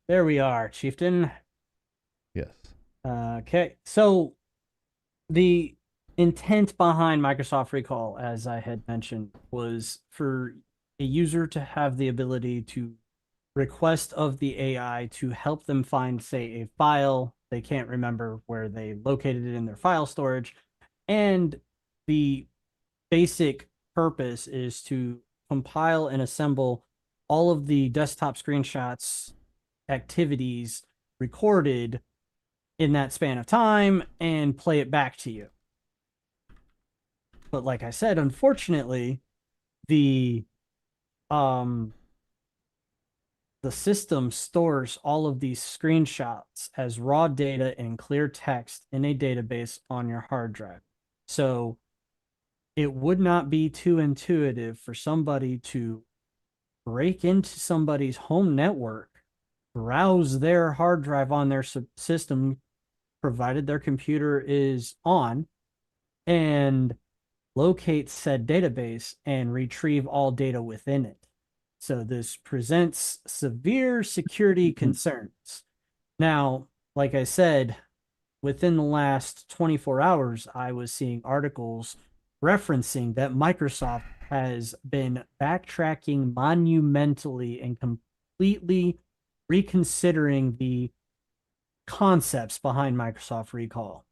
There we are, Chieftain. Yes. Okay, so the intent behind Microsoft Recall, as I had mentioned, was for a user to have the ability to request of the AI to help them find, say, a file they can't remember where they located it in their file storage. And the basic purpose is to compile and assemble all of the desktop screenshots, activities recorded in that span of time and play it back to you. But like I said, unfortunately, the um the system stores all of these screenshots as raw data in clear text in a database on your hard drive. So it would not be too intuitive for somebody to break into somebody's home network, browse their hard drive on their system, provided their computer is on, and locate said database and retrieve all data within it. So this presents severe security concerns. Now, like I said, within the last 24 hours, I was seeing articles referencing that Microsoft has been backtracking monumentally and completely reconsidering the concepts behind Microsoft Recall.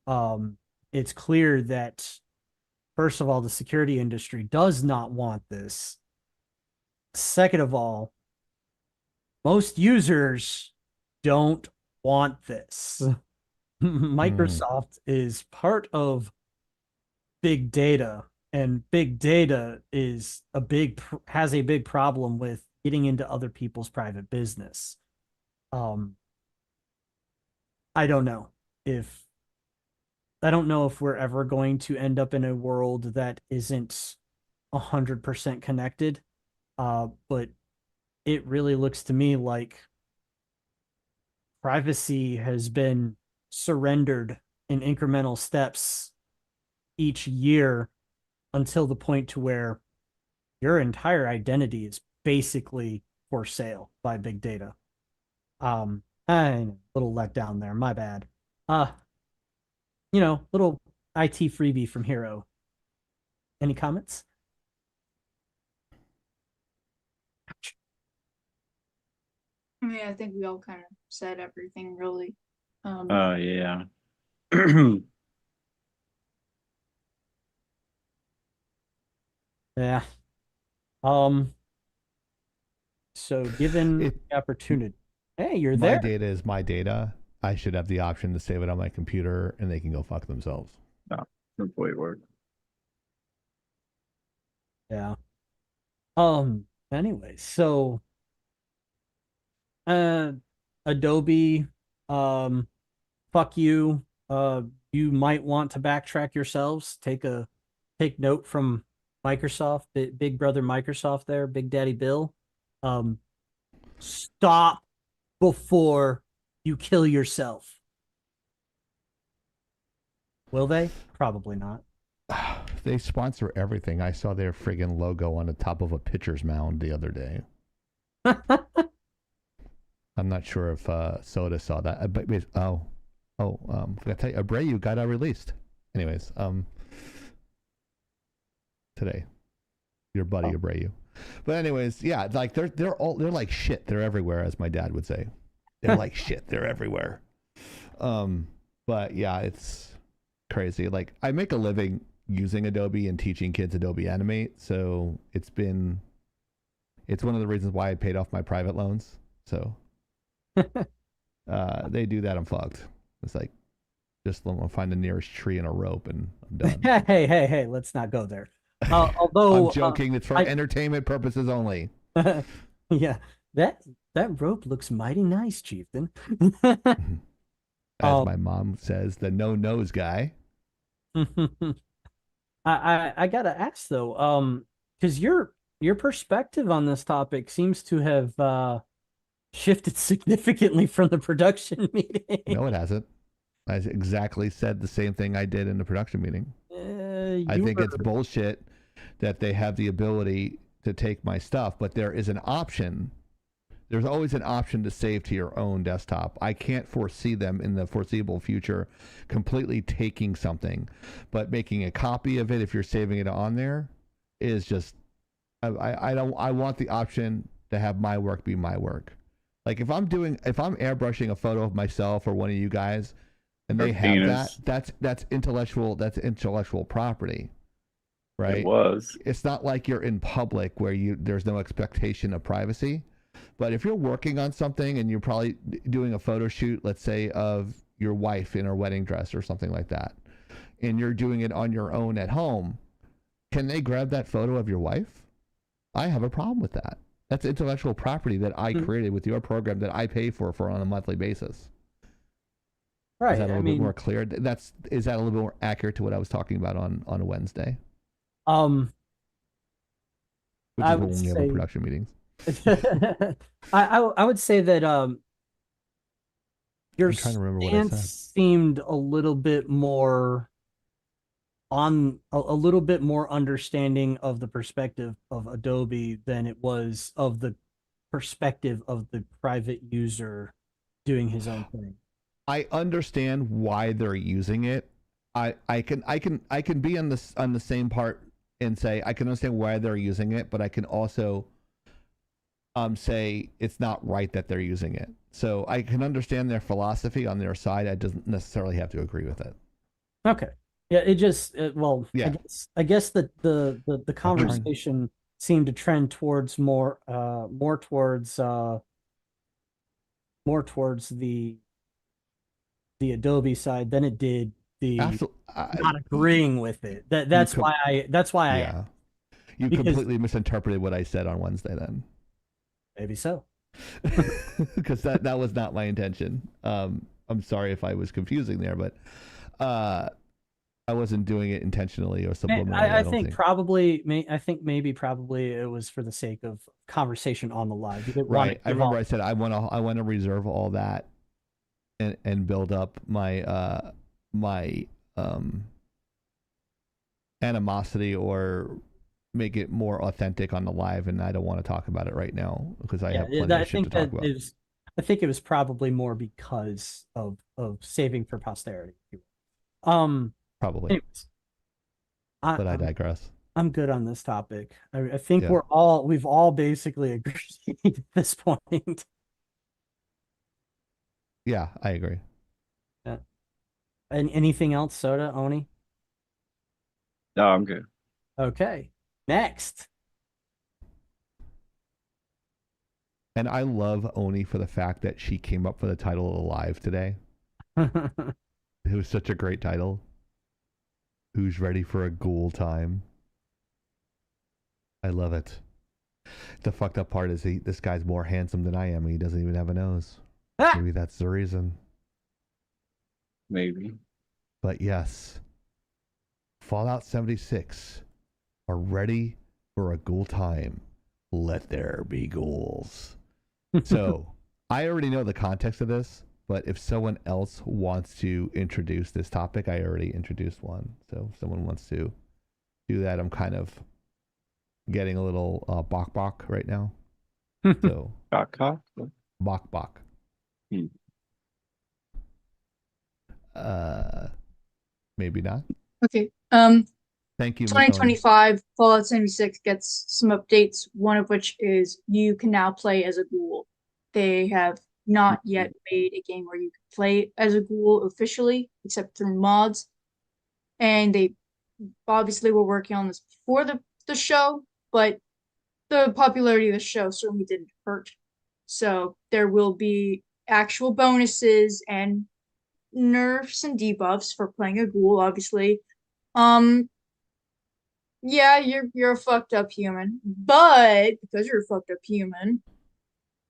Um, it's clear that, first of all, the security industry does not want this. Second of all, most users don't want this. Mm. Microsoft is part of big data, and big data is a big has a big problem with getting into other people's private business. Um, I don't know if I don't know if we're ever going to end up in a world that isn't 100% connected. But it really looks to me like privacy has been surrendered in incremental steps each year until the point to where your entire identity is basically for sale by big data. A little let down there, my bad. Uh, little IT freebie from Hero. Any comments? I mean, I think we all kind of said everything really. Yeah. Yeah. Um, so given It the opportunity, hey, you're My there. data is my data. I should have the option to save it on my computer, and they can go fuck themselves. No, complete work. Yeah. Anyway, so uh Adobe, um, fuck you. You might want to backtrack yourselves. Take note from Microsoft, big brother Microsoft there, Big Daddy Bill. Um, Stop before you kill yourself. Will they? Probably not. They sponsor everything. I saw their friggin' logo on the top of a pitcher's mound the other day. I'm not sure if Soda saw that. I tell you, Abreu got released. Anyways, today, your buddy Oh. Abreu. But anyways, yeah, like they're like shit. They're everywhere, as my dad would say. They're like shit. They're everywhere. Um, but yeah, it's crazy. Like I make a living using Adobe and teaching kids Adobe Animate, so it's one of the reasons why I paid off my private loans. So they do that, I'm fucked. It's like just let me find the nearest tree and a rope, and I'm done. Hey, let's not go there. I'm Although joking. It's for I entertainment purposes only. yeah, that that rope looks mighty nice, Chieftain. As um, my mom says, the no nose guy. I gotta ask though, because your perspective on this topic seems to have shifted significantly from the production meeting. No, it hasn't. I exactly said the same thing I did in the production meeting. I You think it's were bullshit that they have the ability to take my stuff, but there is an option There's always an option to save to your own desktop. I can't foresee them in the foreseeable future completely taking something, but making a copy of it if you're saving it on there is just I want the option to have my work be my work. Like if I'm airbrushing a photo of myself or one of you guys and Or they have penis. that's intellectual property. Right? It was. It's not like you're in public where there's no expectation of privacy. But if you're working on something and you're probably doing a photo shoot, let's say of your wife in her wedding dress or something like that, and you're doing it on your own at home, can they grab that photo of your wife? I have a problem with that. That's intellectual property that I created with your program that I pay for on a monthly basis. Right. Is that a little bit more clear? Is that a little bit more accurate to what I was talking about on a Wednesday? Which I is would when we have our production meetings. I would say that your I'm trying to remember what I stance said. seemed a little bit more on a little bit more understanding of the perspective of Adobe than it was of the perspective of the private user doing his own thing. I understand why they're using it. I can be on the same part and say I can understand why they're using it, but I can also say it's not right that they're using it. So I can understand their philosophy on their side. I doesn't necessarily have to agree with it. Okay. Yeah, it just well, yeah. I guess the conversation seemed to trend towards more towards the Adobe side than it did the not agreeing with it. That's why I you completely misinterpreted what I said on Wednesday then. Maybe so. Because that was not my intention. I'm sorry if I was confusing there, but I wasn't doing it intentionally or subliminally. I think probably it was for the sake of conversation on the live. You didn't right. I remember I said I want to reserve all that and build up my my animosity or make it more authentic on the live, and I don't want to talk about it right now because I have plenty of shit to talk about. I think it was probably more because of saving for posterity. Probably. Anyways, but I digress. I'm good on this topic. I think we've all basically agreed at this point. Yeah, I agree. Yeah. And anything else, Soda, Oni? No, I'm good. Okay. Next. And I love Oni for the fact that she came up for the title of the live today. It was such a great title. Who's ready for a ghoul time? I love it. The fucked up part is this guy's more handsome than I am and he doesn't even have a nose. Maybe that's the reason. Maybe. But yes, Fallout 76 are ready for a ghoul time. Let there be ghouls. So I already know the context of this, but if someone else wants to introduce this topic, I already introduced one. So if someone wants to do that, I'm kind of getting a little baaaack right now. So baaaack? Baaaack. Maybe not. Okay. Thank you. 2025 Fallout 76 gets some updates, one of which is you can now play as a ghoul. They have not yet made a game where you can play as a ghoul officially, except through mods. And they obviously were working on this before the show, but the popularity of the show certainly didn't hurt. So there will be actual bonuses and nerfs and debuffs for playing a ghoul, obviously. Yeah, you're a fucked up human, but because you're a fucked up human,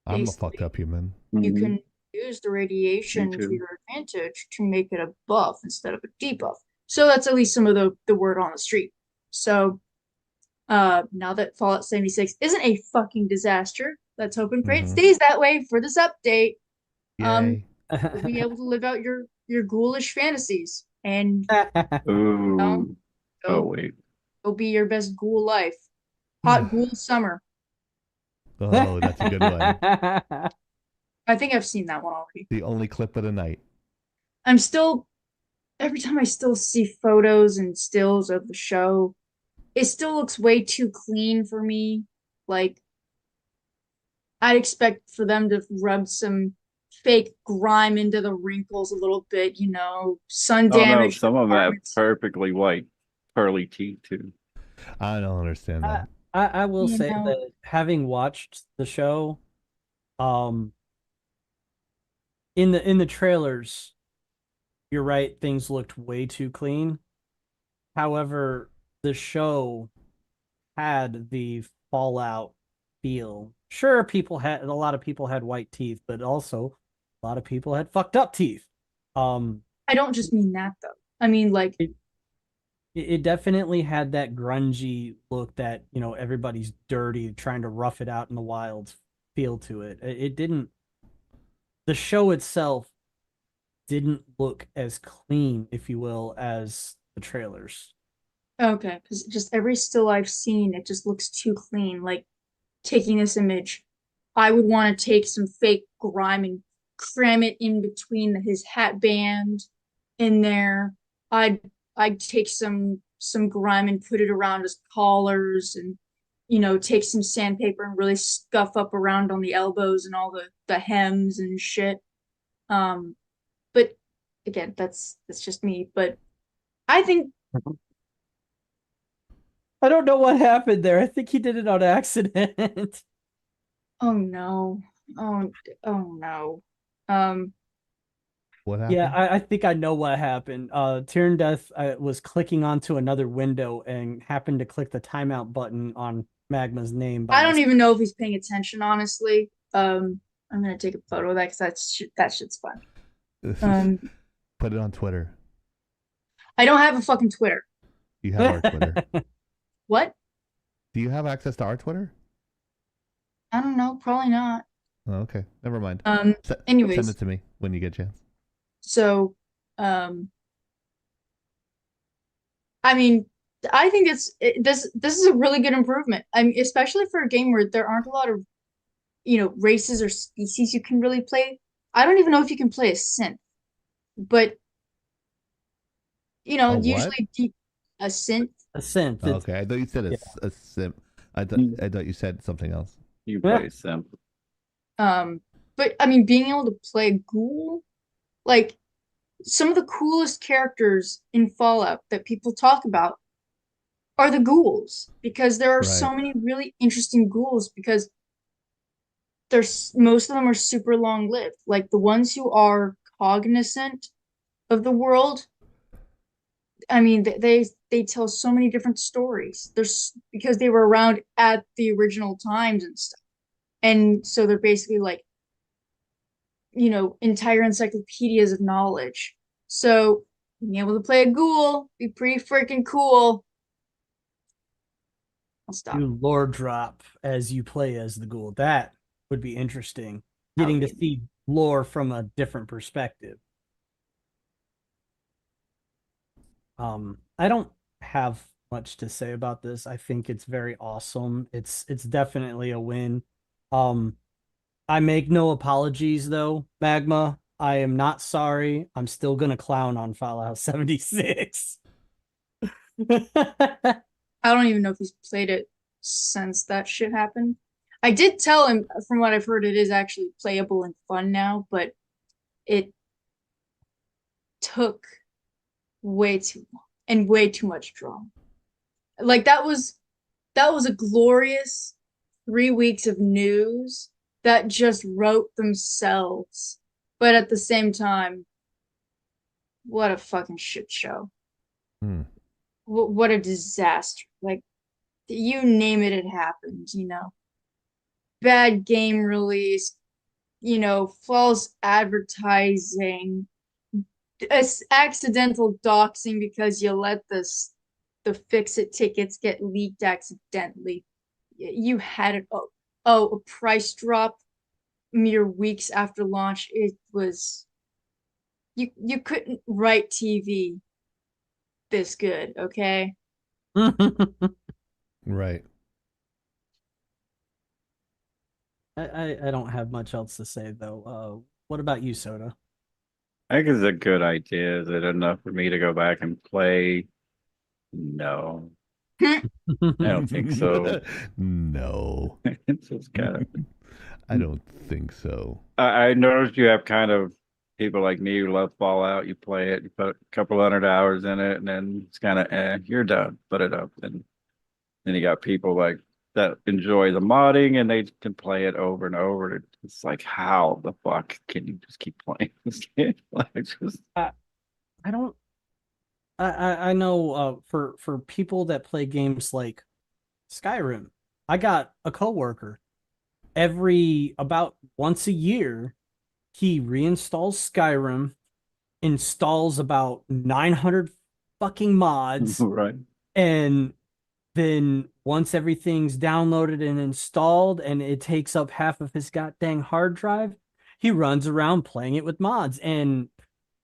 I'm a fucked up human. You can use the radiation to your advantage to make it a buff instead of a debuff. So that's at least some of the word on the street. So now that Fallout 76 isn't a fucking disaster, let's hope and pray it stays that way for this update. Yay. You'll be able to live out your ghoulish fantasies and oh wait. It'll be your best ghoul life. Hot ghoul summer. Oh, that's a good one. I think I've seen that one already. The only clip of the night. I'm still every time I still see photos and stills of the show, it still looks way too clean for me. Like I'd expect for them to rub some fake grime into the wrinkles a little bit, sun Oh no, damaged some of them have apartments. perfectly white, pearly teeth too. I don't understand I, that. I will You say know, that having watched the show, um, in the trailers, you're right, things looked way too clean. However, the show had the Fallout feel. Sure, a lot of people had white teeth, but also a lot of people had fucked up teeth. Um, I don't just mean that though. I mean like it, it definitely had that grungy look that, everybody's dirty, trying to rough it out in the wilds feel to it. It didn't, the show itself didn't look as clean, if you will, as the trailers. okay, because just every still I've seen, it just looks too clean. Like taking this image, I would want to take some fake grime and cram it in between his hat band in there. I'd I'd take some grime and put it around his collars and take some sandpaper and really scuff up around on the elbows and all the hems and shit. But again, that's just me. But I think I don't know what happened there. I think he did it on accident. oh no. Oh oh no. Um What Yeah, happened? I think I know what happened. Tyrion Death was clicking onto another window and happened to click the timeout button on Magma's name by I don't mistake. even know if he's paying attention, honestly. I'm gonna take a photo of that because that shit's fun. Um, Put it on Twitter. I don't have a fucking Twitter. You have our Twitter. What? Do you have access to our Twitter? I don't know. Probably not. Oh, okay, never mind. Um, Send anyways, it to me when you get a chance. so um, I mean, I think this is a really good improvement. I mean, especially for a game where there aren't a lot of races or species you can really play. I don't even know if you can play a synth, but A what? usually a synth. A synth. Oh, It's okay, I thought you said yeah. a sim. You I thought you said something else. can play simp. Um, but I mean, being able to play Ghoul, like some of the coolest characters in Fallout that people talk about are the ghouls because there are Right. so many really interesting ghouls because there's most of them are super long lived. Like the ones who are cognizant of the world, I mean, they tell so many different stories. There's because they were around at the original times and stuff. And so they're basically like entire encyclopedias of knowledge. So being able to play a ghoul be pretty freaking cool. I'll stop. You lore drop as you play as the ghoul. That would be interesting. That would Getting to be see lore from a different perspective. I don't have much to say about this. I think it's very awesome. It's definitely a win. Um, I make no apologies though, Magma. I am not sorry. I'm still gonna clown on Fallout 76. I don't even know if he's played it since that shit happened. I did tell him, from what I've heard, it is actually playable and fun now, but it took way too long and way too much drama. Like that was a glorious 3 weeks of news that just wrote themselves. But at the same time, what a fucking shit show. Hmm. What a disaster. Like, you name it, it happened. Bad game release, false advertising, accidental doxing because you let the fix-it tickets get leaked accidentally. You had it. Oh, a price drop mere weeks after launch. It was you couldn't write TV this good, okay? Right. I don't have much else to say though. What about you, Soda? I think it's a good idea. Is it enough for me to go back and play? No, I don't think so. No, It's just kind of. I don't think so. I noticed you have kind of people like me who love Fallout. You play it, you put a couple 100 hours in it, and then it's kind of you're done. Put it up, and then you got people like that enjoy the modding and they can play it over and over. It's like, how the fuck can you just keep playing this game? Like, just I, I don't. I know. For people that play games like Skyrim, I got a coworker. Every about once a year, he reinstalls Skyrim, installs about 900 fucking mods, right. and then once everything's downloaded and installed and it takes up half of his goddamn hard drive, he runs around playing it with mods. And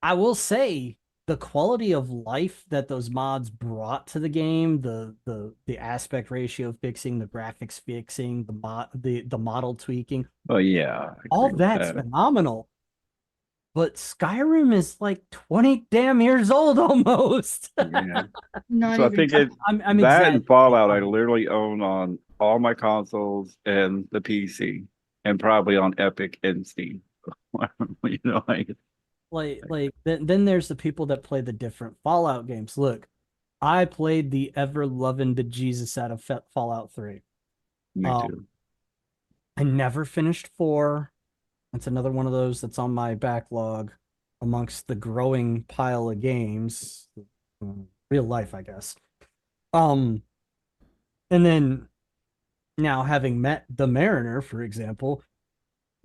I will say the quality of life that those mods brought to the game, the aspect ratio fixing, the graphics fixing, the model tweaking, Oh yeah, I all agree with that's that. phenomenal. But Skyrim is like 20 damn years old almost. Yeah. Not So I even think it I'm that and exaggerating, Fallout I obviously. literally own on all my consoles and the PC and probably on Epic and Steam. You know, Then there's the people that play the different Fallout games. Look, I played the ever loving bejesus out of Fallout 3. me Um, too. I never finished 4. That's another one of those that's on my backlog amongst the growing pile of games. Real life, I guess. Um, and then now having met the Mariner, for example,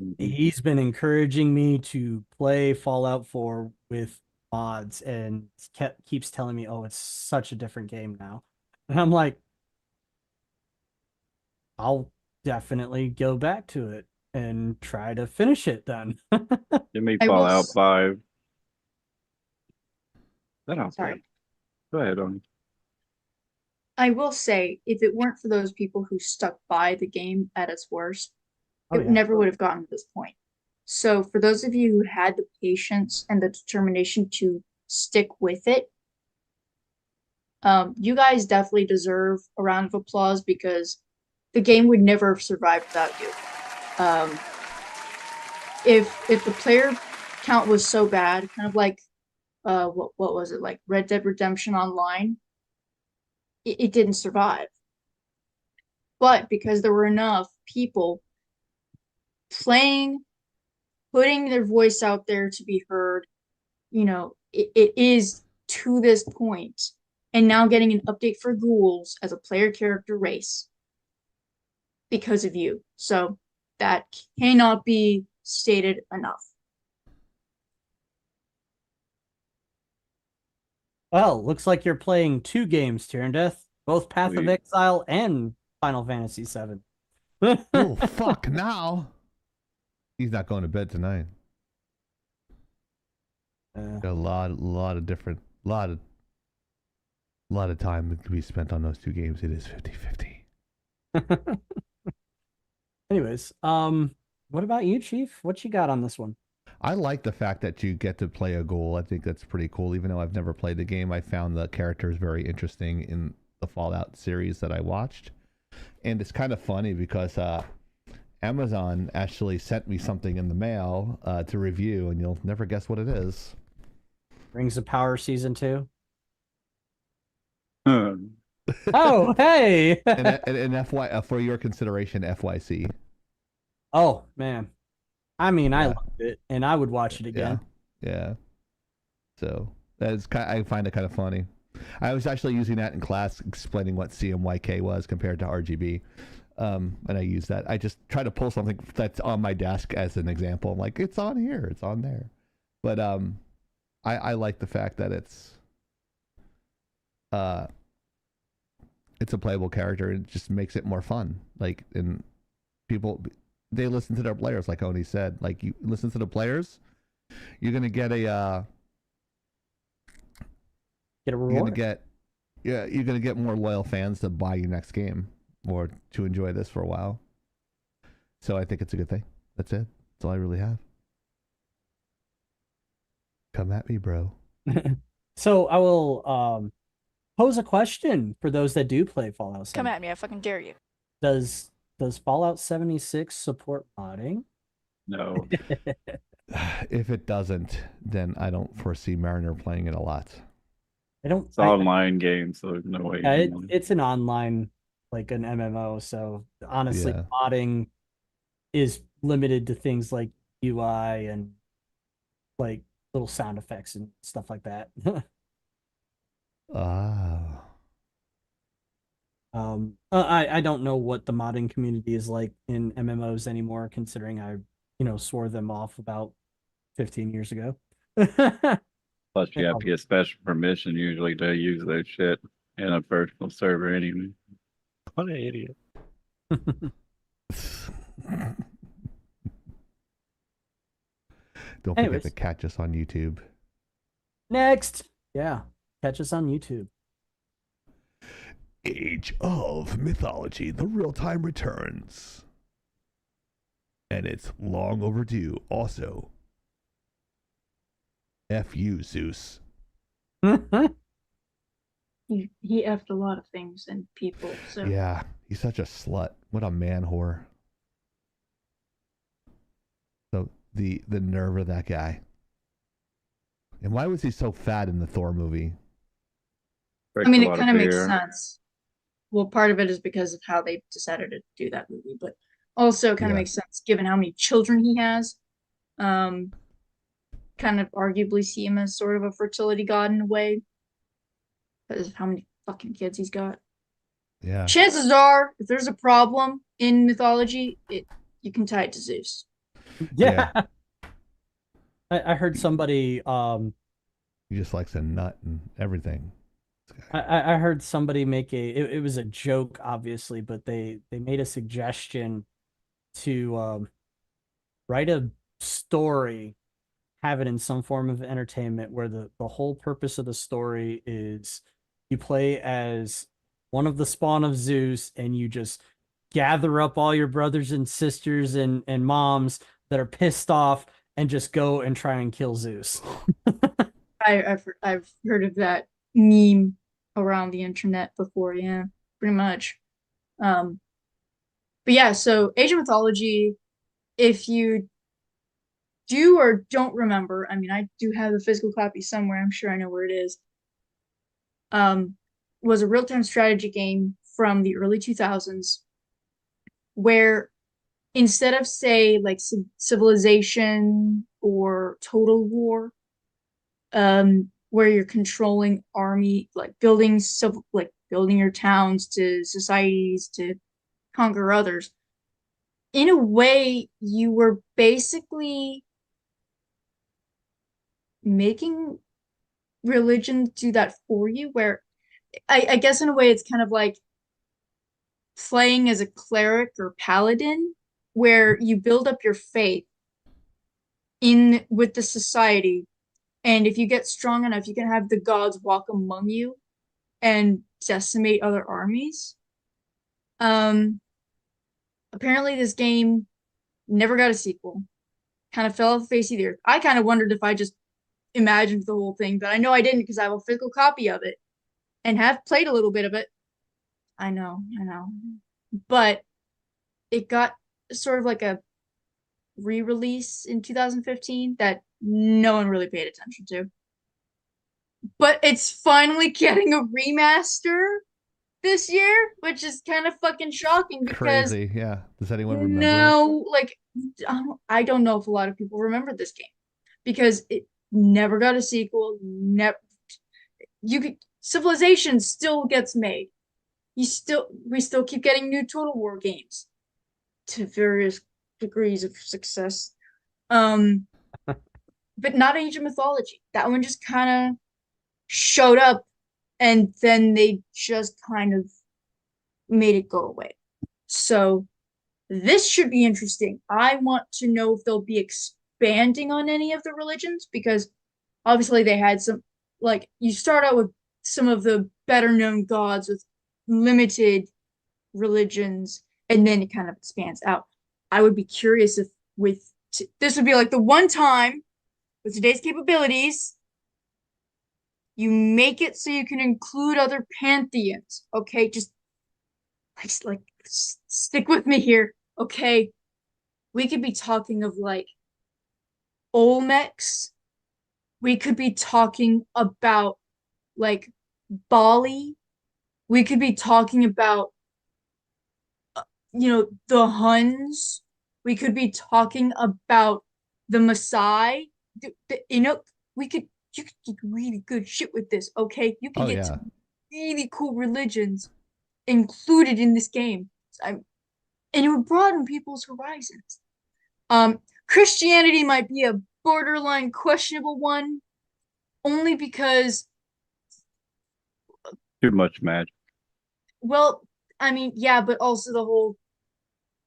Mhm. he's been encouraging me to play Fallout 4 with mods and keeps telling me, "Oh, it's such a different game now." And I'm like, "I'll definitely go back to it and try to finish it then." Give me I will. Fallout 5. That out there. Sorry. Go ahead on. I will say, if it weren't for those people who stuck by the game at its worst, Oh it yeah. never would have gotten to this point. So, for those of you who had the patience and the determination to stick with it, you guys definitely deserve a round of applause because the game would never have survived without you. Um, if the player count was so bad, kind of like what was it, like Red Dead Redemption Online, it didn't survive. But because there were enough people playing, putting their voice out there to be heard, it is to this point, and now getting an update for ghouls as a player character race because of you. So that cannot be stated enough. Well, looks like you're playing 2 games, Tyrann Death, both Path of Sweet. Exile and Final Fantasy 7. Oh fuck! Now he's not going to bed tonight. Got a lot of different, lot of time that can be spent on those 2 games. It is 50-50. Anyways, what about you, Chief? What you got on this one? I like the fact that you get to play a ghoul. I think that's pretty cool. Even though I've never played the game, I found the characters very interesting in the Fallout series that I watched. And it's kind of funny because Amazon actually sent me something in the mail to review, and you'll never guess what it is. Rings of Power Season 2. Um, Oh, hey. And FY for your consideration, FYC. Oh, man. I mean, I Yeah, loved it and I would watch it yeah, again. yeah. So that's kind. I find it kind of funny. I was actually using that in class, explaining what CMYK was compared to RGB. And I use that. I just try to pull something that's on my desk as an example. I'm like, it's on here, it's on there. But I like the fact that uh, it's a playable character. It just makes it more fun. Like, and people, they listen to their players, like Oni said. Like, you listen to the players, you're gonna get a Get a you're gonna reward. get yeah, you're gonna get more loyal fans to buy your next game or to enjoy this for a while. So I think it's a good thing. That's it. That's all I really have. Come at me, bro. So I will pose a question for those that do play Fallout 7. Come at me, I fucking dare you. Does Fallout 76 support modding? No. If it doesn't, then I don't foresee Mariner playing it a lot. I don't. It's an online game, so there's no way. Yeah, it's an online, like an MMO. So honestly, Yeah. modding is limited to things like UI and like little sound effects and stuff like that. Ah. I don't know what the modding community is like in MMOs anymore, considering I swore them off about 15 years ago. Plus, you have to get special permission usually to use that shit in a personal server anyway. What an idiot. Don't forget Anyways. to catch us on YouTube. Next, yeah, catch us on YouTube. Age of Mythology, the real time returns. And it's long overdue. Also, F you, Zeus. He effed a lot of things and people. So Yeah, he's such a slut. What a man whore. So the nerve of that guy. And why was he so fat in the Thor movie? I mean, it kind of makes sense. Well, part of it is because of how they decided to do that movie, but also kind of makes sense given how many children he has. Kind of arguably see him as sort of a fertility god in a way, because of how many fucking kids he's got. Yeah. Chances are, if there's a problem in mythology, you can tie it to Zeus. Yeah. I heard somebody he just likes a nut and everything. I heard somebody make it was a joke, obviously, but they made a suggestion to write a story, have it in some form of entertainment where the whole purpose of the story is you play as one of the spawn of Zeus and you just gather up all your brothers and sisters and moms that are pissed off and just go and try and kill Zeus. I've heard of that meme around the internet before, yeah, pretty much. But yeah, so Age of Mythology, if you do or don't remember, I mean, I do have a physical copy somewhere, I'm sure I know where it is, was a real-time strategy game from the early 2000s where instead of, say, like Civilization or Total War, where you're controlling army, like building your towns to societies to conquer others. In a way, you were basically making religion do that for you, where I guess in a way it's kind of like playing as a cleric or paladin, where you build up your faith with the society. And if you get strong enough, you can have the gods walk among you and decimate other armies. Apparently this game never got a sequel. Kind of fell off the face of the earth. I kind of wondered if I just imagined the whole thing, but I know I didn't because I have a physical copy of it and have played a little bit of it. I know. But it got sort of like a re-release in 2015 that no one really paid attention to. But it's finally getting a remaster this year, which is kind of fucking shocking because crazy. Yeah. Does anyone remember? No, like I don't know if a lot of people remember this game because it never got a sequel. Civilization still gets made. We still keep getting new Total War games to various degrees of success. But not Age of Mythology. That one just kind of showed up and then they just kind of made it go away. So this should be interesting. I want to know if they'll be expanding on any of the religions because obviously they had some, like, you start out with some of the better known gods with limited religions and then it kind of expands out. I would be curious if this would be like the one time with today's capabilities, you make it so you can include other pantheons. Okay, just stick with me here. Okay, we could be talking of like Olmecs. We could be talking about like Bali. We could be talking about the Huns. We could be talking about the Maasai. You know, you could get really good shit with this, okay? You could Oh get yeah. some really cool religions included in this game. And it would broaden people's horizons. Christianity might be a borderline questionable one, only because, Too much magic. well, I mean, yeah, but also the whole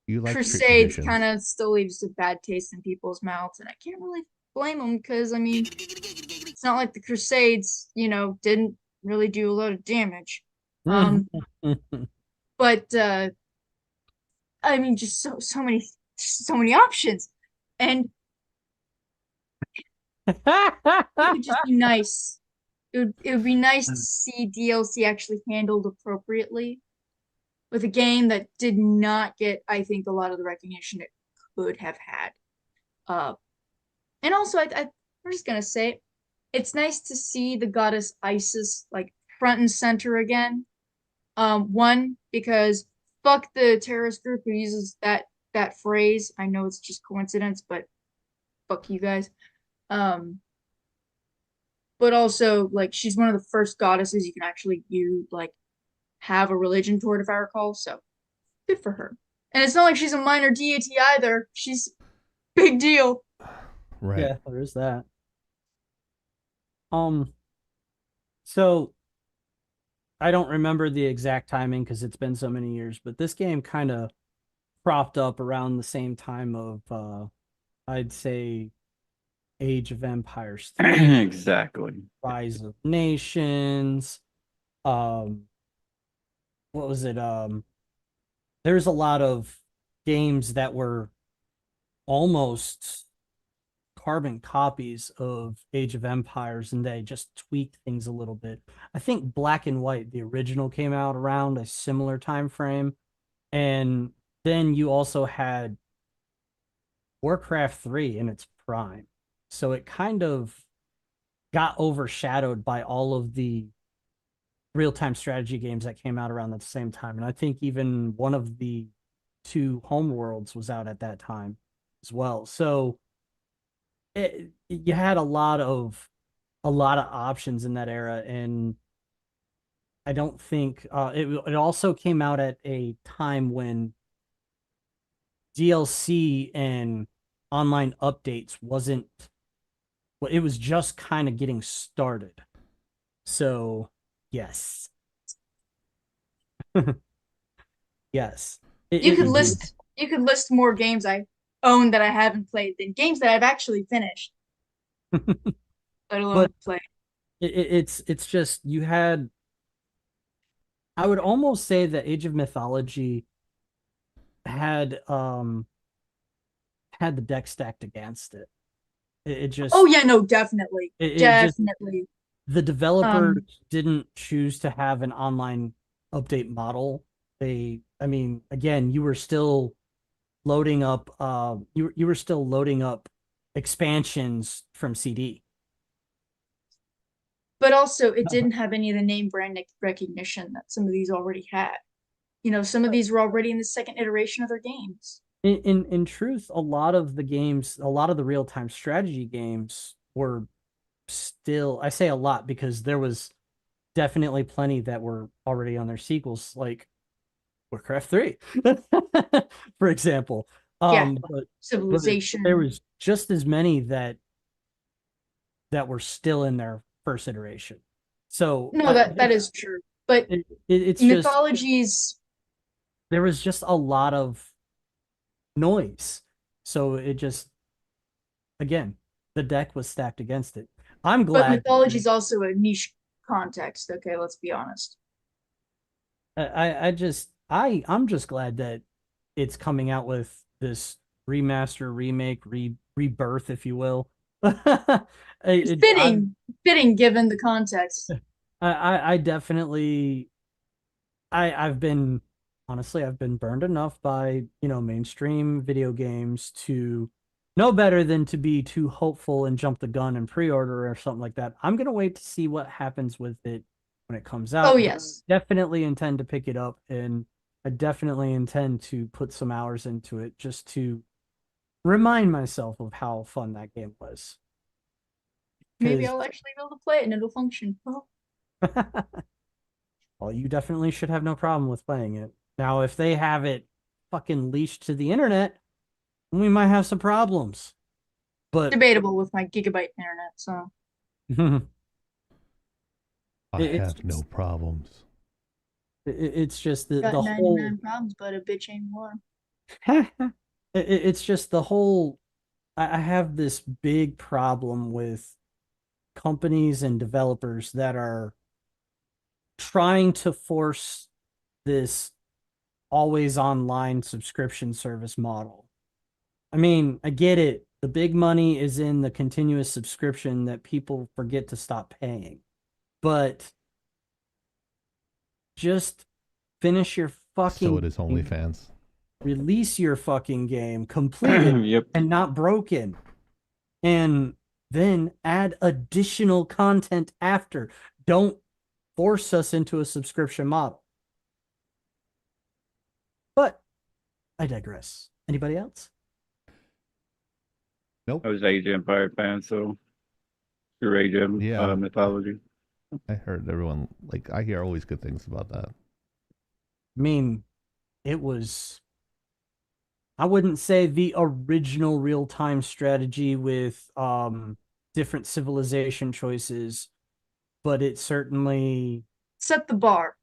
You like street Crusades kind traditions. of still leaves a bad taste in people's mouths, and I can't really blame them because, I mean, it's not like the Crusades, didn't really do a lot of damage. Um, but I mean, just so many options, and it would just be nice. It would be nice to see DLC actually handled appropriately with a game that did not get, I think, a lot of the recognition it could have had. Uh, and also, I'm just gonna say, it's nice to see the goddess Isis like front and center again. One, because fuck the terrorist group who uses that phrase. I know it's just coincidence, but fuck you guys. Um, but also like she's one of the first goddesses you can actually have a religion toward, if I recall. So good for her. And it's not like she's a minor deity either. She's big deal. Right. Yeah, there is that. Um, so I don't remember the exact timing because it's been so many years, but this game kind of propped up around the same time of I'd say Age of Empires 3, Exactly. Rise of Nations, um what was it? There's a lot of games that were almost carbon copies of Age of Empires and they just tweaked things a little bit. I think Black and White, the original, came out around a similar time frame. And then you also had Warcraft 3 in its prime. So it kind of got overshadowed by all of the real-time strategy games that came out around the same time. And I think even one of the two homeworlds was out at that time as well. So you had a lot of options in that era, and I don't think it also came out at a time when DLC and online updates wasn't well, it was just kind of getting started. So, yes. Yes. You could It list more games I own that I haven't played than games that I've actually finished, let but alone played. it's just you had I would almost say that Age of Mythology had had the deck stacked against it. It Oh just yeah, no, definitely. it just Definitely. the developers Um, didn't choose to have an online update model. I mean, again, you were still loading up you were still loading up expansions from CD. but also it didn't have any of the name brand recognition that some of these already had. Some of these were already in the second iteration of their games. In truth, a lot of the games, a lot of the real-time strategy games were still, I say a lot because there was definitely plenty that were already on their sequels, like Warcraft 3, for example. Yeah, But there Civilization. was just as many that were still in their first iteration. So No, that is true. But it's just mythologies, there was just a lot of noise. So it just again, the deck was stacked against it. I'm but glad. mythology is also a niche context. Okay, let's be honest. I'm just glad that it's coming out with this remaster, remake, rebirth, if you will. It's It- fitting given the context. I definitely I've been honestly I've been burned enough by, mainstream video games to know better than to be too hopeful and jump the gun and pre-order or something like that. I'm gonna wait to see what happens with it when it comes Oh out. yes. Definitely intend to pick it up, and I definitely intend to put some hours into it just to remind myself of how fun that game was. Maybe Because I'll actually be able to play it and it'll function. Oh. well, you definitely should have no problem with playing it. Now, if they have it fucking leashed to the internet, we might have some problems. But Debatable with my gigabyte internet, so I it's have no problems. it's just the got the whole 99 problems, but a bitch ain't one. it's just the whole I have this big problem with companies and developers that are trying to force this always online subscription service model. I mean, I get it. The big money is in the continuous subscription that people forget to stop paying. But just finish your So fucking it is game, OnlyFans. release your fucking game completed Yep. and not broken, and then add additional content after. Don't force us into a subscription model. But I digress. Anybody else? Nope. I was Age of Empire fan, so your Age of Yeah. mythology. I heard everyone I hear always good things about that. I mean, it was, I wouldn't say the original real-time strategy with different civilization choices, but Set the bar.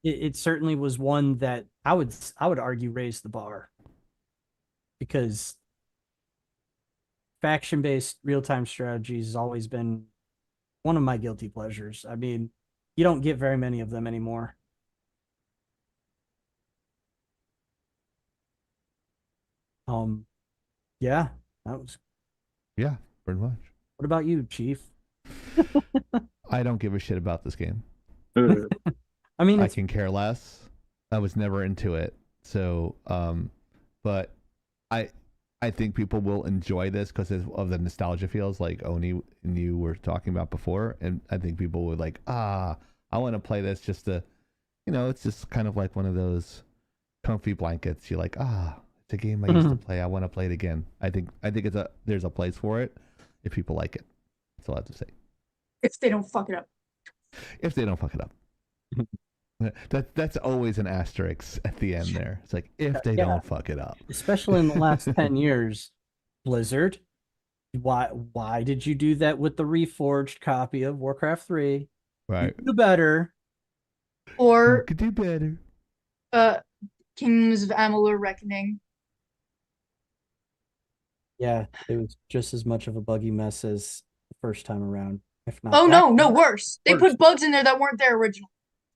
it certainly was one that I would argue raised the bar, because faction-based real-time strategies has always been one of my guilty pleasures. I mean, you don't get very many of them anymore. Um, yeah, that was. Yeah, pretty much. What about you, Chief? I don't give a shit about this game. I mean, I it's can care less. I was never into it. So, but I I think people will enjoy this because of the nostalgia feels like Oni and you were talking about before, and I think people would I want to play this just to, it's just kind of like one of those comfy blankets. You're it's a game I used to play. I want to play it again. I think there's a place for it if people like it. That's all I have to say. If they don't fuck it up. If they don't fuck it up. That's always an asterisk at the end there. It's like if they don't fuck it up. especially in the last 10 years, Blizzard. Why did you do that with the reforged copy of Warcraft 3? Right. You do better. Or could do better. Kingdoms of Amalur Reckoning. Yeah, it was just as much of a buggy mess as the first time around, if not. Oh no, worse. They Worse. put bugs in there that weren't there originally.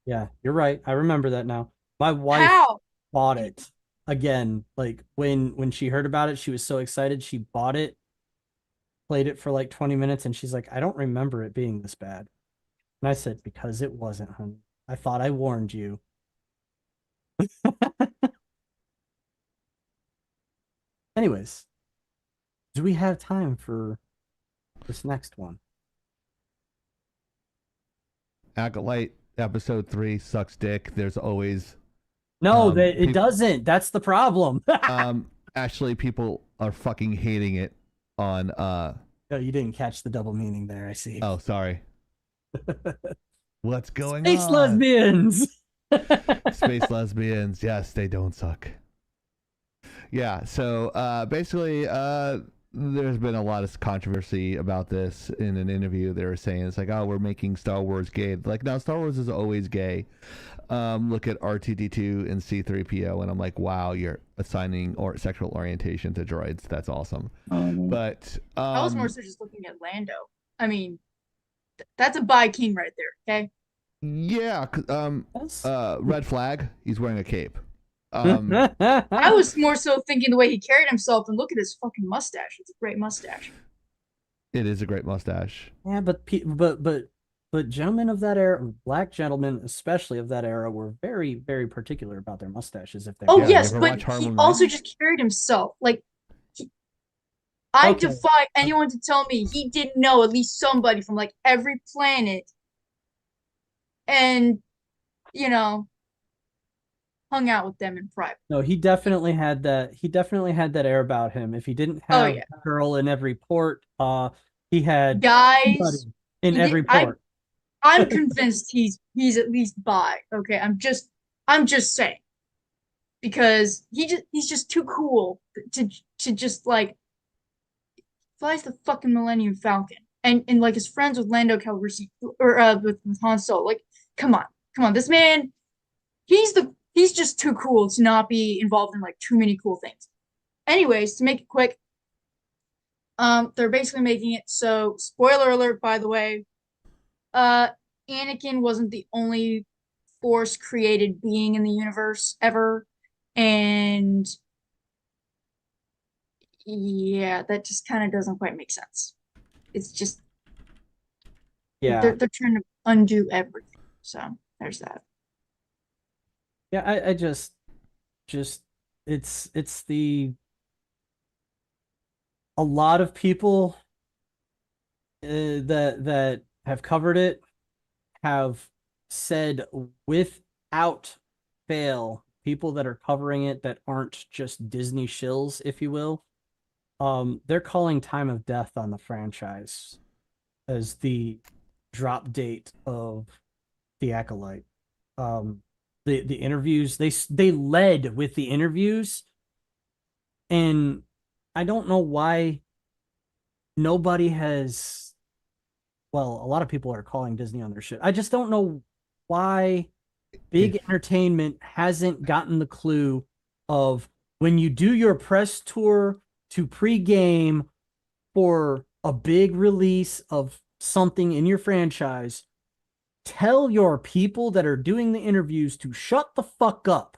Yeah, you're right. I remember that now. My wife How? bought it again. Like when she heard about it, she was so excited. She bought it, played it for like 20 minutes, and she's like, I don't remember it being this bad. And I said, because it wasn't, honey. I thought I warned you. Anyways, do we have time for this next one? Acolyte episode 3 sucks dick. There's always No, it doesn't. That's the problem. actually people are fucking hating it on No, you didn't catch the double meaning there, I see. oh sorry. What's going Space on? lesbians. Space lesbians. Yes, they don't suck. Yeah, so basically there's been a lot of controversy about this. In an interview they were saying it's like, oh, we're making Star Wars gay. Like, no, Star Wars is always gay. Look at R2D2 and C3PO, and I'm like, wow, you're assigning sexual orientation to droids. That's awesome. But I was more so just looking at Lando. I mean, that's a bi king right there, okay? yeah, Yes. red flag, he's wearing a cape. I was more so thinking the way he carried himself, and look at his fucking mustache. It's a great mustache. It is a great mustache. Yeah, but gentlemen of that era, black gentlemen especially of that era, were very, very particular about their mustaches. If they Oh Yeah, you yes, ever but watch he Harlem also Nights? just carried himself. Like I Okay. defy anyone to tell me he didn't know at least somebody from like every planet, and you know, hung out with them in private. No, he definitely had that. He definitely had that air about him. If he didn't Oh have yeah, a girl in every port, he had somebody guys, in he did. every port. I'm convinced he's at least bi. Okay, I'm just saying because he's just too cool to just like flies the fucking Millennium Falcon and like is friends with Lando Calrissian or with Han Solo. Like, come on, this man, he's just too cool to not be involved in like too many cool things. Anyways, to make it quick, they're basically making it so. Spoiler alert, by the way. Uh, Anakin wasn't the only Force created being in the universe ever, and yeah, that just kind of doesn't quite make sense. It's just Yeah, they're trying to undo everything. So there's that. yeah. I just it's the a lot of people that have covered it have said without fail, people that are covering it that aren't just Disney shills, if you will, they're calling time of death on the franchise as the drop date of the Acolyte. The interviews, they led with the interviews, and I don't know why nobody has. Well, a lot of people are calling Disney on their shit. I just don't know why big If entertainment hasn't gotten the clue of when you do your press tour to pregame for a big release of something in your franchise, tell your people that are doing the interviews to shut the fuck up.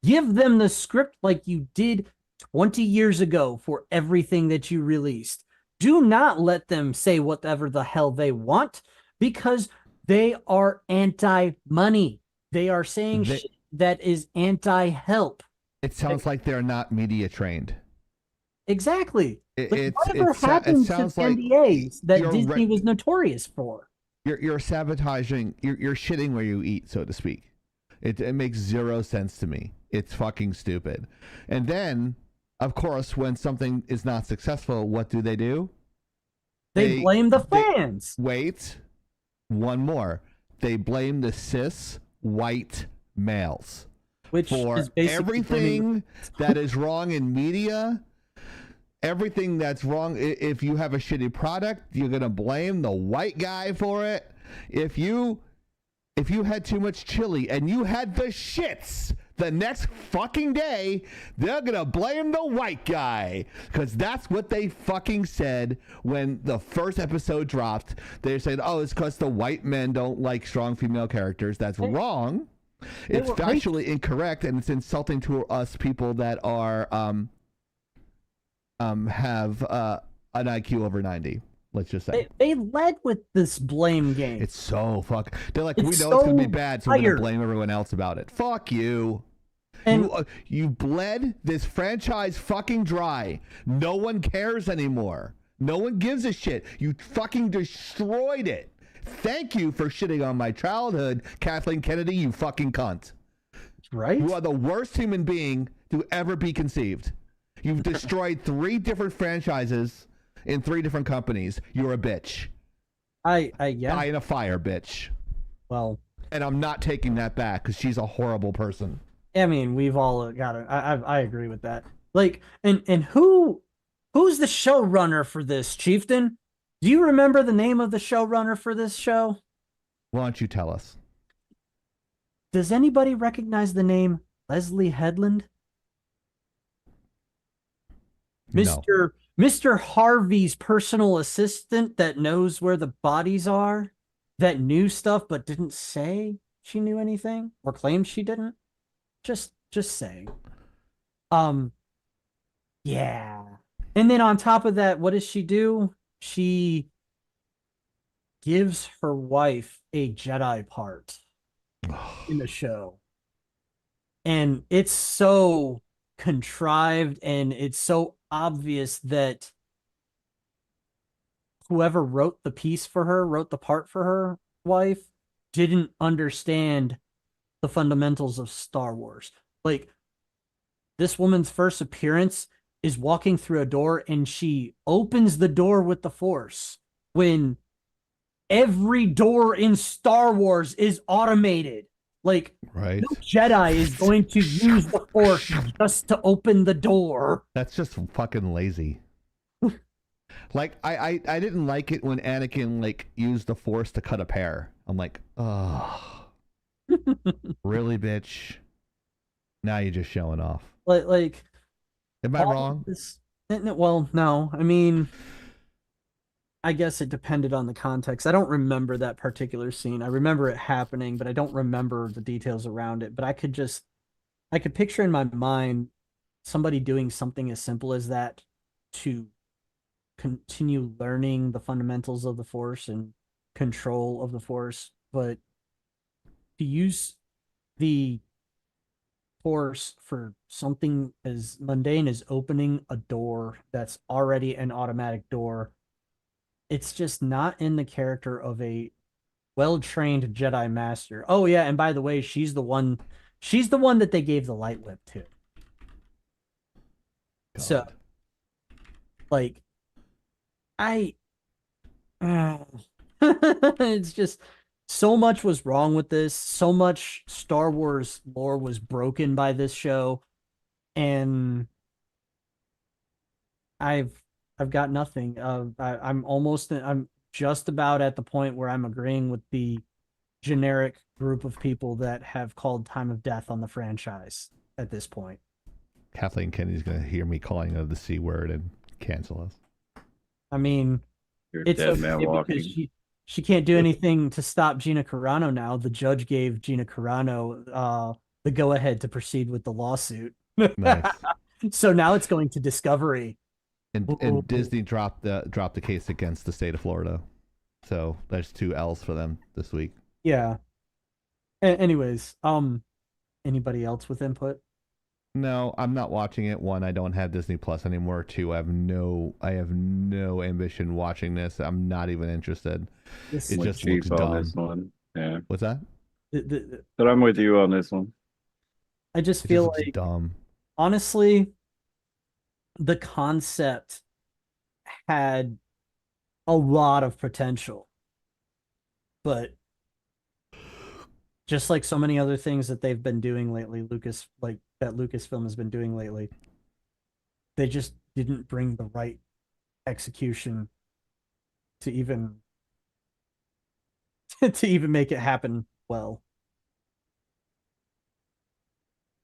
Give them the script like you did 20 years ago for everything that you released. Do not let them say whatever the hell they want because they are anti money. They are saying they, shit that is anti help. it sounds like they're not media trained. Exactly. Like, whatever It happened to sounds the like NDAs that you're Disney was notorious for? you're sabotaging. You're shitting where you eat, so to speak. It makes zero sense to me. It's fucking stupid. And then, of course, when something is not successful, what do? They blame the they fans. wait. One more. They blame the cis white males Which for is basically everything that is wrong in media. Everything that's wrong. If you have a shitty product, you're gonna blame the white guy for it. If you had too much chili and you had the shits the next fucking day, they're gonna blame the white guy, because that's what they fucking said when the first episode dropped. They said, oh, it's because the white men don't like strong female characters. That's wrong. It's factually incorrect, and it's insulting to us people that are have an IQ over 90. Let's just say they led with this blame game. it's so fuck. They're like, we know It's it's gonna be so bad, so we're gonna tired. blame everyone else about it. Fuck you. And You bled this franchise fucking dry. No one cares anymore. No one gives a shit. You fucking destroyed it. Thank you for shitting on my childhood, Kathleen Kennedy, you fucking cunt. right? You are the worst human being to ever be conceived. You've destroyed 3 different franchises in 3 different companies. You're a bitch. Yeah. Die in a fire, bitch. Well, And I'm not taking that back because she's a horrible person. I mean, we've all got it. I agree with that. Like, and who's the showrunner for this, Chieftain? Do you remember the name of the showrunner for this show? Why don't you tell us? Does anybody recognize the name Leslie Headland? No. Mr. Harvey's personal assistant that knows where the bodies are, that knew stuff but didn't say she knew anything or claimed she didn't. Just Just saying. Um, yeah. And then on top of that, what does she do? She gives her wife a Jedi part in the show. And it's so contrived and it's so obvious that whoever wrote the piece for her, wrote the part for her wife, didn't understand the fundamentals of Star Wars. Like, this woman's first appearance is walking through a door and she opens the door with the Force when every door in Star Wars is automated. Like, Right. no Jedi is going to use the Force just to open the door. That's just fucking lazy. Like I didn't like it when Anakin like used the Force to cut a pear. I'm like, oh, really, bitch? Now you're just showing off. Like, Am I wrong? Well, no. I mean, I guess it depended on the context. I don't remember that particular scene. I remember it happening, but I don't remember the details around it. But I could picture in my mind somebody doing something as simple as that to continue learning the fundamentals of the Force and control of the Force. But to use the Force for something as mundane as opening a door that's already an automatic door, it's just not in the character of a well-trained Jedi master. Oh yeah, and by the way, she's the one that they gave the light whip to. So, God. like, I it's just so much was wrong with this. So much Star Wars lore was broken by this show, and I've I've got nothing. I'm just about at the point where I'm agreeing with the generic group of people that have called time of death on the franchise at this point. Kathleen Kennedy's gonna hear me calling her the C word and cancel us. I mean, You're a it's dead man okay because walking. she can't do anything to stop Gina Carano now. The judge gave Gina Carano the go ahead to proceed with the lawsuit. Nice. So now it's going to Discovery. And Ooh. Disney dropped the case against the state of Florida. So there's 2 L's for them this week. Yeah. Anyways, anybody else with input? No, I'm not watching it. 1, I don't have Disney Plus anymore. 2, I have no ambition watching this. I'm not even interested. This, It With just Chief looks on dumb. this one. Yeah. What's that? But I'm with you on this one. I just It just feel looks like, dumb. honestly, the concept had a lot of potential, but just like so many other things that they've been doing lately, that Lucasfilm has been doing lately, they just didn't bring the right execution to even to even make it happen well.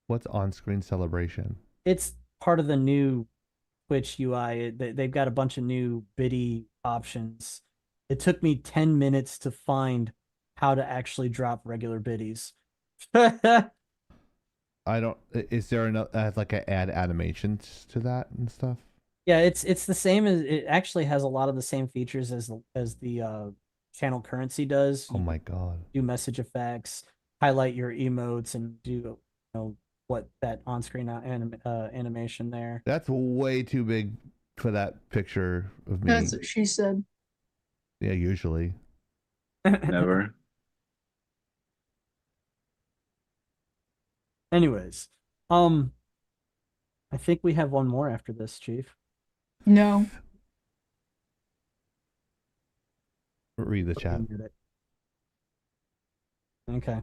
What's on-screen celebration? It's part of the new Twitch UI. They've got a bunch of new biddy options. It took me 10 minutes to find how to actually drop regular biddies. I don't. Is there like a add animations to that and stuff? Yeah, it's the same as it actually has a lot of the same features as the channel currency does. Oh You my god. do message effects, highlight your emotes, and do what that on-screen animation there. That's way too big for that picture of me. That's what she said. Yeah, usually. Never. Anyways, I think we have one more after this, Chief. No. Read the chat. Okay,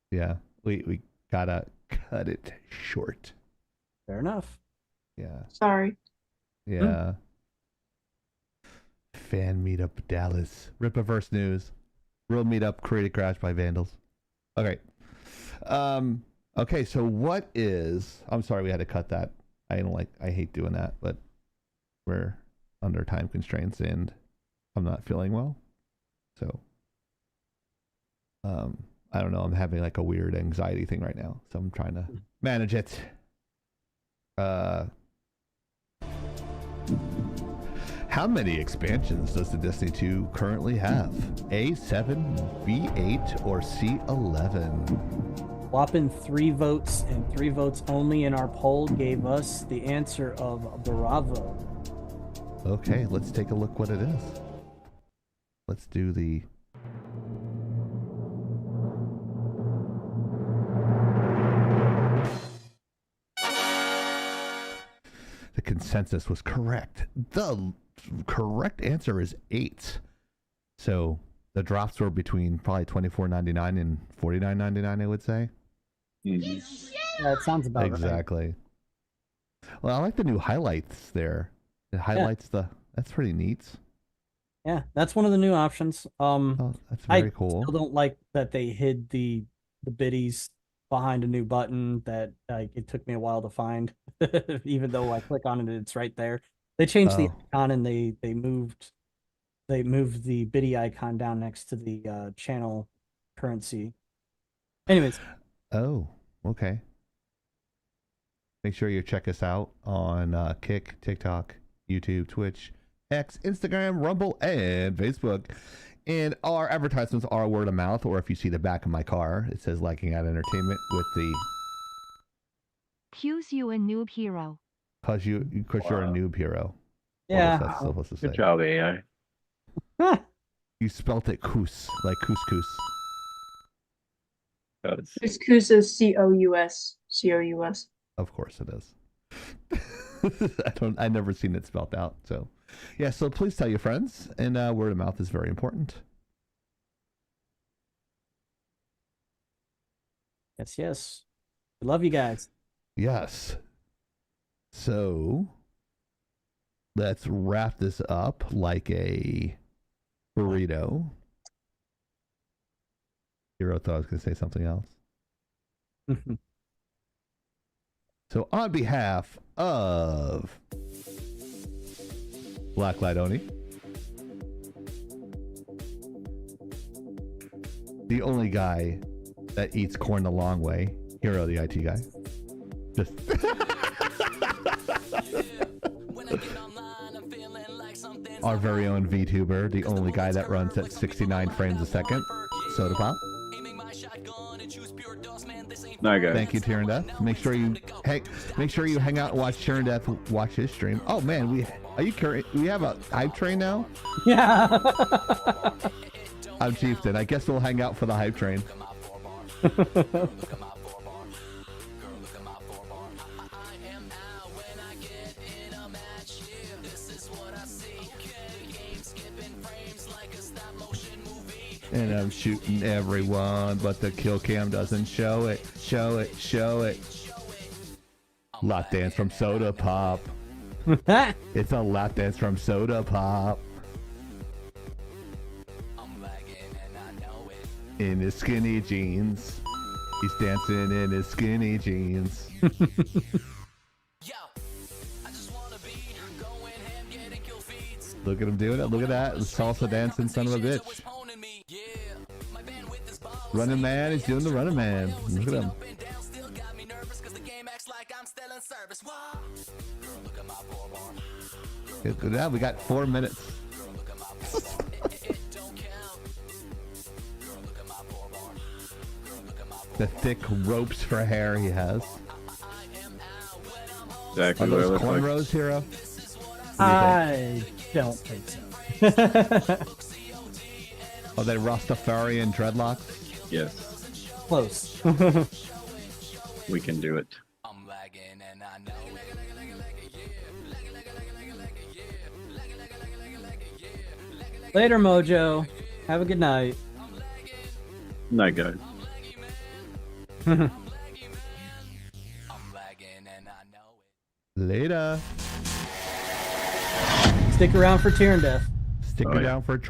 Yeah, we gotta cut it short. fair enough. Yeah, Sorry. yeah. Fan meetup Dallas. Ripaverse news. Real meetup created crash by vandals. Okay. Okay. So what is? I'm sorry we had to cut that. I hate doing that, but we're under time constraints and I'm not feeling well. So I don't know. I'm having like a weird anxiety thing right now. So I'm trying to manage it. How many expansions does the Destiny 2 currently have? A7, B8, or C11? Whopping 3 votes and 3 votes only in our poll gave us the answer of Bravo. Okay, let's take a look what it is. Let's do the... The consensus was correct. The correct answer is 8. So the drops were between probably $24.99 and $49.99, I would say. Mhm. Yeah, it sounds about right. Exactly. Well, I like the new highlights there. It highlights the... That's pretty neat. Yeah, that's one of the new options. Oh, that's very cool. Still don't like that they hid the biddies behind a new button that it took me a while to find. Even though I click on it, it's right there. They changed the icon and they moved the biddy icon down next to the channel currency. Anyways. Oh, okay. Make sure you check us out on Kick, TikTok, YouTube, Twitch, X, Instagram, Rumble, and Facebook. And our advertisements are word of mouth, or if you see the back of my car, it says Liking Out Entertainment with the... Q's you a noob hero. Cause you're a noob hero. Yeah. What was that supposed to say? Good job, AI. You spelt it coos, like couscous. Couscous is C-O-U-S. C-O-U-S. Of course it is. I never seen it spelled out. So yeah, so please tell your friends, and word of mouth is very important. Yes. We love you guys. Yes. So let's wrap this up like a burrito. Hero thought I was going to say something else. So on behalf of Black Light Oni, the only guy that eats corn the long way, Hero the IT guy. Just our very own VTuber, the only guy that runs at 69 frames a second, Soda Pop. No, guys. Thank you, Tyrann Death. Make sure you hang out and watch Tyrann Death watch his stream. Oh man, are you curious? We have a hype train now? Yeah. I'm Chieftain. I guess we'll hang out for the hype train. And I'm shooting everyone, but the kill cam doesn't show it. Show it, show it. Lap dance from Soda Pop. It's a lap dance from Soda Pop. In his skinny jeans. He's dancing in his skinny jeans. Look at him doing it. Look at that. Salsa dancing son of a bitch. Running Man, he's doing the running man. Look at him. Good. Yeah, we got 4 minutes. The thick ropes for hair he has. Exactly Are what it those looks like. cornrows, Hero? I don't think so. Are they Rastafarian dreadlocks? Yes, Close. we can do it. Later, Mojo. Have a good night. Night, guys. Later. Stick around for Tyrann Death. Stick Oh, me yeah. down for a try.